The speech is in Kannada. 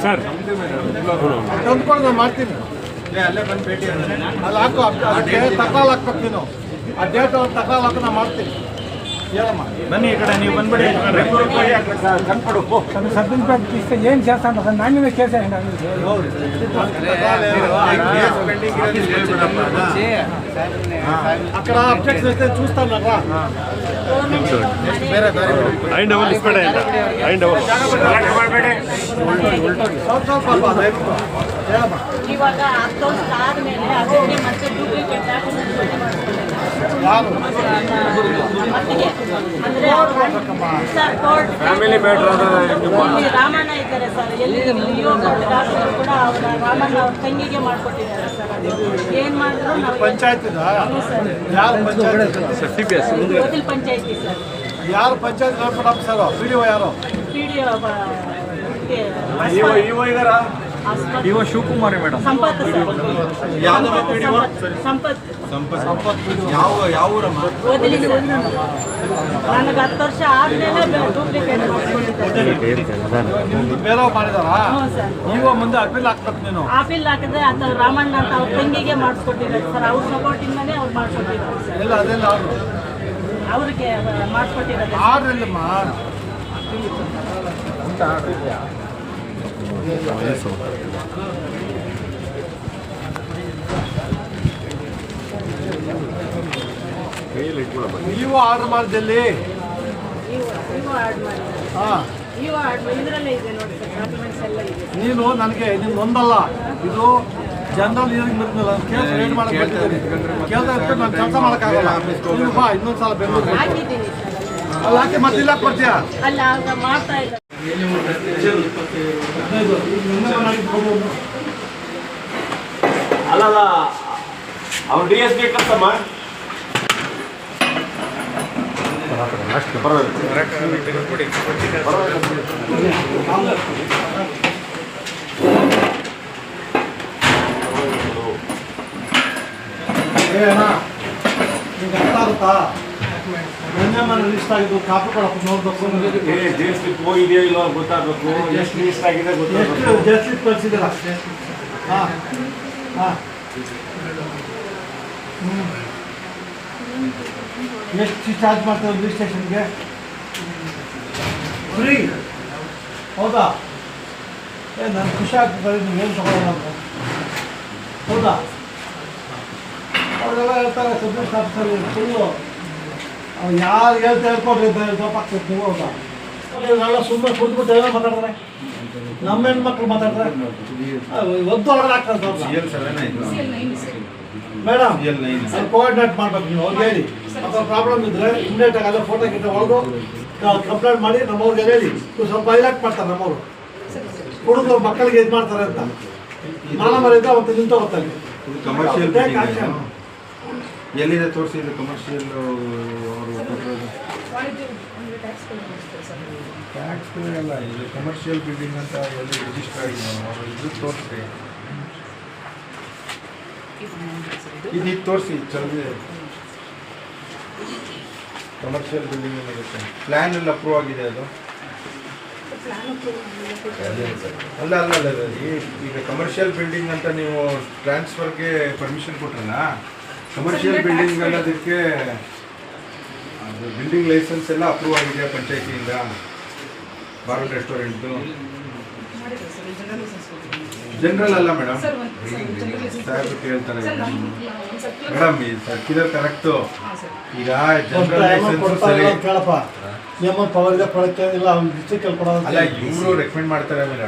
ಸರ್ ತಂದ್ಕೊಂಡು ಮಾಡ್ತೀನಿ ಅಲ್ಲೇ ಬಂದು ಭೇಟಿ ಅಲ್ಲಿ ಹಾಕು ತಕಾಲ್ ಹಾಕ್ಬೇಕು ನೀನು ಆ ಡೇಟ್ ತಕಾಲ್ ಹಾಕು ನಾ ಮಾಡ್ತೀನಿ ಹೇಳಮ್ಮ ಬನ್ನಿ ಈ ಕಡೆ ನೀವು ಬಂದ್ಬಿಡಿ ಸರ್ಟಿಫಿಕೇಟ್ ಏನು చేస్తాను సార్ నాణ్యమే చేసేయండి అక్కడ అబ్జెక్ట్స్ అయితే చూస్తాను ಇವಾಗ 10 ವರ್ಷ ಆದ್ಮೇಲೆ ಅದಕ್ಕೆ ಮತ್ತೆ ಡೂಪ್ಲಿಕೇಟ್ ಫ್ಯಾಮಿಲಿ ಮ್ಯಾಟರ್ ರಾಮಣ್ಣ ಇದ್ದಾರೆ ಸರ್ ಎಲ್ಲಿ ಕೂಡ ಅವರ ರಾಮಣ್ಣ ಅವ್ರ ತಂಗಿಗೆ ಮಾಡ್ಕೊಟ್ಟಿದ್ದಾರೆ ಸರ್ ಅದು ಏನ್ ಮಾಡಿದ್ರು ಪಂಚಾಯತ್ ಪಂಚಾಯತಿ ಸರ್ ಯಾರು ಪಂಚಾಯತ್ ಸರ್ ಪಿಡಿಒ ಯಾರು ಇವ ಶಿವಕುಮಾರ್ ಮೇಡಮ್ ಸಂಪತ್ ನನಗೆ 10 ವರ್ಷ ಆದ್ಮೇಲೆ ಡೂಪ್ಲಿಕೇಟ್ ಬೇರೆ ಮಾಡಿದಾರ ನೀವು ಮುಂದೆ ಅಪೀಲ್ ಹಾಕ್ಬೇಕು ನೀನು ಅಪೀಲ್ ಹಾಕಿದ್ರೆ ಅಂತ ರಾಮಣ್ಣ ಅಂತ ಅವ್ರ ತಂಗಿಗೆ ಮಾಡಿಸ್ಕೊಟ್ಟಿದ್ದಾರೆ ಸರ್ ಅವ್ರ ಸಪೋರ್ಟಿಂದಾನೇ ಅವ್ರು ಮಾಡಿಸ್ಕೊಟ್ಟಿದ್ದಾರೆ ಸರ್ ಇಲ್ಲ ಅದೆಲ್ಲ ಅವ್ರಿಗೆ ಮಾಡಿಸ್ಕೊಟ್ಟಿದ್ದಾರೆ ಆಡ್ರಿಲ್ಲಮ್ಮ ನೀವು ಆರ್ಡರ್ ಮಾಡಿದಲ್ಲಿ ನೀನು ನನಗೆ ನಿಮ್ಗೆ ಒಂದಲ್ಲ ಇದು ಜನರಲ್ ಕೇಸ್ ರೇಟ್ ಮಾಡಕ್ಕೆ ಬರ್ತಿದ್ದೀನಿ ಕೇಳ್ತಾ ಇರ್ತೀನಿ ನಾನು ಕೆಲಸ ಮಾಡೋಕ್ಕಾಗಲ್ಲ ನೀವು ಬಾ ಇನ್ನೊಂದ್ಸಲ ಬೆಂಗಳೂರು ಅಲ್ಲಿ ಹಾಕಿ ಮತ್ತೆ ಇಲ್ಲ ಬರ್ತೀಯಾ ಅಲ್ಲಲ್ಲ ಅವ್ರು DSP ಕಸ್ತಮ್ಮ ಗೊತ್ತಾಗುತ್ತಾ ಮೊನ್ನೆ ಲಿಸ್ಟ್ ಆಗಿದ್ದು ಕಾಪಿ ಕೊಡಪ್ಪ ನೋಡ್ಬೇಕು ಜೆ ಸ್ಲಿಪ್ ಹೋಗಿದೆಯೋ ಇಲ್ಲೋ ಗೊತ್ತಾಗಬೇಕು ಎಷ್ಟು ಲಿಸ್ಟ್ ಆಗಿದೆ ಗೊತ್ತಾಗಬೇಕು ಜೆ ಸ್ಲಿಪ್ ಕಳಿಸಿದ್ದೀರಾ ಹಾಂ ಹಾಂ ಎಷ್ಟು ಚಾರ್ಜ್ ಮಾಡ್ತಾರೆ ರಿಜಿಸ್ಟ್ರೇಷನ್ಗೆ ಫ್ರೀ ಹೌದಾ ನಾನು ಖುಷಿ ಆಗ್ತದೆ ನೀವೇನು ತಗೊಳ್ಳೋಣ ಅಂತ ಹೌದಾ ಅವರೆಲ್ಲ ಹೇಳ್ತಾರೆ ಸಬ್ಜೆಕ್ಟ್ ಆಫೀಸರ್ ಫುಲ್ಲು ಯಾರು ಹೇಳ್ಕೊಡ್ರಿ ತಪ್ಪಾಗ್ತದೆ ನೀವು ಹೌದಾ ನಾವೆಲ್ಲ ಸುಮ್ಮನೆ ಕುಡಿದ್ಬಿಟ್ಟು ಏನೋ ಮಾತಾಡ್ತಾರೆ ನಮ್ಮ ಹೆಣ್ಮಕ್ಳು ಮಾತಾಡ್ತಾರೆ ಒದ್ದು ಹೊರಗಡೆ ಆಗ್ತಾರೆ ಮೇಡಮ್ ಅಲ್ಲಿ ಕೋಆರ್ಡಿನೇಟ್ ಮಾಡ್ಬೇಕು ನೀವು ಅವ್ರಿಗೆ ಹೇಳಿ ಅಥವಾ ಪ್ರಾಬ್ಲಮ್ ಇದ್ದರೆ ಇಮಿಡಿಯೇಟಾಗಿ ಅಲ್ಲೇ ಫೋಟೋ ಗಿಟ್ಟ ಹೊಡೆದು ಕಂಪ್ಲೇಂಟ್ ಮಾಡಿ ನಮ್ಮವ್ರಿಗೆ ಹೇಳಿ ಸ್ವಲ್ಪ ಹೈಲೈಟ್ ಮಾಡ್ತಾರೆ ನಮ್ಮವರು ಹುಡುಗರು ಮಕ್ಕಳಿಗೆ ಇದು ಮಾಡ್ತಾರೆ ಅಂತ ಮಾನವರಿದ್ದರೆ ಅವತ್ತು ನಿಂತು ಹೋಗ್ತಾರೆ ಎಲ್ಲಿದೆ ತೋರಿಸಿ ಇದು ಕಮರ್ಷಿಯಲ್ ಟ್ಯಾಕ್ಸ್ ಎಲ್ಲ ಇದು ಕಮರ್ಷಿಯಲ್ ಬಿಲ್ಡಿಂಗ್ ಅಂತ ಎಲ್ಲಿ ರಿಜಿಸ್ಟರ್ ಆಗಿದೆ ಇದು ತೋರಿಸಿ ಇದು ತೋರಿಸಿ ಚಲದೆ ಕಮರ್ಷಿಯಲ್ ಬಿಲ್ಡಿಂಗ್ ಏನಿರುತ್ತೆ ಪ್ಲ್ಯಾನ್ ಎಲ್ಲ ಅಪ್ರೂವ್ ಆಗಿದೆ ಅದು ಅಲ್ಲ ಅಲ್ಲ ಅಲ್ಲ ಈಗ ಕಮರ್ಷಿಯಲ್ ಬಿಲ್ಡಿಂಗ್ ಅಂತ ನೀವು ಟ್ರಾನ್ಸ್ಫರ್ಗೆ ಪರ್ಮಿಷನ್ ಕೊಟ್ರಲ್ಲ ಕಮರ್ಷಿಯಲ್ ಬಿಲ್ಡಿಂಗ್ ಅನ್ನೋದಕ್ಕೆ ಅದು ಬಿಲ್ಡಿಂಗ್ ಲೈಸೆನ್ಸ್ ಎಲ್ಲ ಅಪ್ರೂವ್ ಆಗಿದೆ ಪಂಚಾಯತಿಯಿಂದ ಬಾರ್ ರೆಸ್ಟೋರೆಂಟು ಜನರಲ್ ಅಲ್ಲ ಮೇಡಮ್, ಸಾಹೇಬ್ರು ಕೇಳ್ತಾರೆ ಮೇಡಮ್. ಈ ಸರ್ಕ್ಯುಲರ್ ಕರೆಕ್ಟು. ಈಗ ಜನರಲ್ ಲೈಸೆನ್ಸ್ ಸರಿ ಕೇಳಪ್ಪ, ನಿಯಮ ಪವರ್ ಇದೆ, ಕೊಡಕ್ಕೆ ಇಲ್ಲ, ಅವ್ನು ಡಿಸ್ಟ್ರಿಕ್ಟ್ ಕೊಡೋದು ಅಲ್ಲ, ಇವರು ರೆಕಮೆಂಡ್ ಮಾಡ್ತಾರೆ ಮೇಡಮ್.